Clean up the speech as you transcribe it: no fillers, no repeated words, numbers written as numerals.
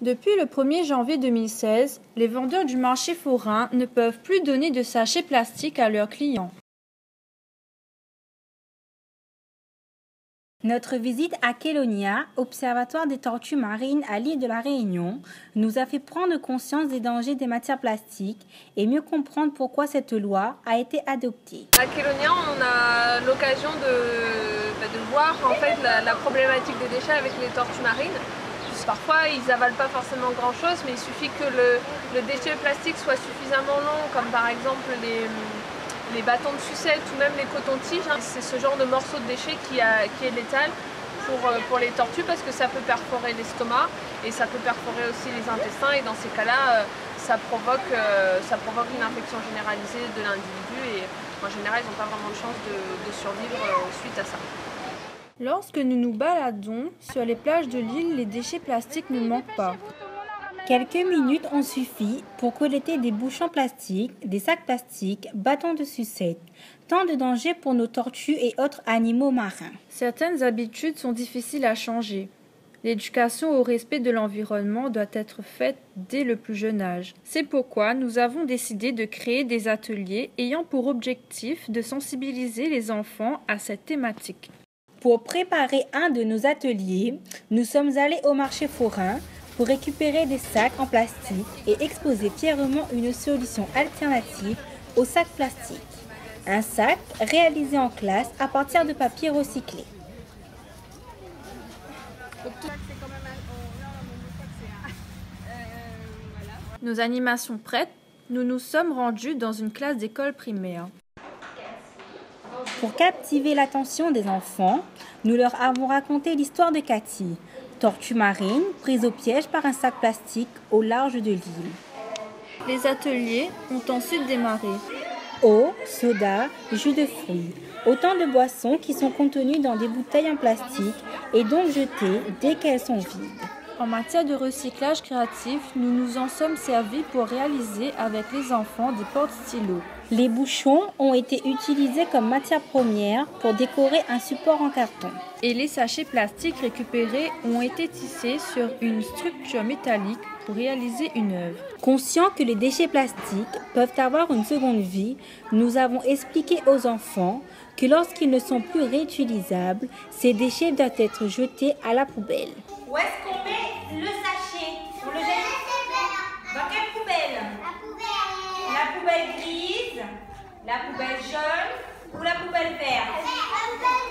Depuis le 1er janvier 2016, les vendeurs du marché forain ne peuvent plus donner de sachets plastiques à leurs clients. Notre visite à Kélonia, observatoire des tortues marines à l'île de la Réunion, nous a fait prendre conscience des dangers des matières plastiques et mieux comprendre pourquoi cette loi a été adoptée. À Kélonia, on a l'occasion de voir en fait la problématique des déchets avec les tortues marines. Parfois, ils n'avalent pas forcément grand-chose, mais il suffit que le déchet plastique soit suffisamment long, comme par exemple les bâtons de sucette ou même les cotons-tiges. C'est ce genre de morceau de déchet qui est létal pour les tortues parce que ça peut perforer l'estomac et ça peut perforer aussi les intestins. Et dans ces cas-là, ça provoque une infection généralisée de l'individu et en général, ils n'ont pas vraiment de chance de survivre suite à ça. Lorsque nous nous baladons sur les plages de l'île, les déchets plastiques ne manquent pas. Quelques minutes ont suffi pour collecter des bouchons plastiques, des sacs plastiques, bâtons de sucette. Tant de dangers pour nos tortues et autres animaux marins. Certaines habitudes sont difficiles à changer. L'éducation au respect de l'environnement doit être faite dès le plus jeune âge. C'est pourquoi nous avons décidé de créer des ateliers ayant pour objectif de sensibiliser les enfants à cette thématique. Pour préparer un de nos ateliers, nous sommes allés au marché forain pour récupérer des sacs en plastique et exposer fièrement une solution alternative aux sacs plastiques. Un sac réalisé en classe à partir de papier recyclé. Nos animations prêtes, nous nous sommes rendus dans une classe d'école primaire. Pour captiver l'attention des enfants, nous leur avons raconté l'histoire de Cathy, tortue marine prise au piège par un sac plastique au large de l'île. Les ateliers ont ensuite démarré. Eau, soda, jus de fruits, autant de boissons qui sont contenues dans des bouteilles en plastique et donc jetées dès qu'elles sont vides. En matière de recyclage créatif, nous nous en sommes servis pour réaliser avec les enfants des porte-stylos. Les bouchons ont été utilisés comme matière première pour décorer un support en carton. Et les sachets plastiques récupérés ont été tissés sur une structure métallique pour réaliser une œuvre. Conscients que les déchets plastiques peuvent avoir une seconde vie, nous avons expliqué aux enfants que lorsqu'ils ne sont plus réutilisables, ces déchets doivent être jetés à la poubelle. Où est-ce qu'on met le sachet? On le jette dans quelle poubelle? La poubelle grise, la poubelle jaune ou la poubelle verte?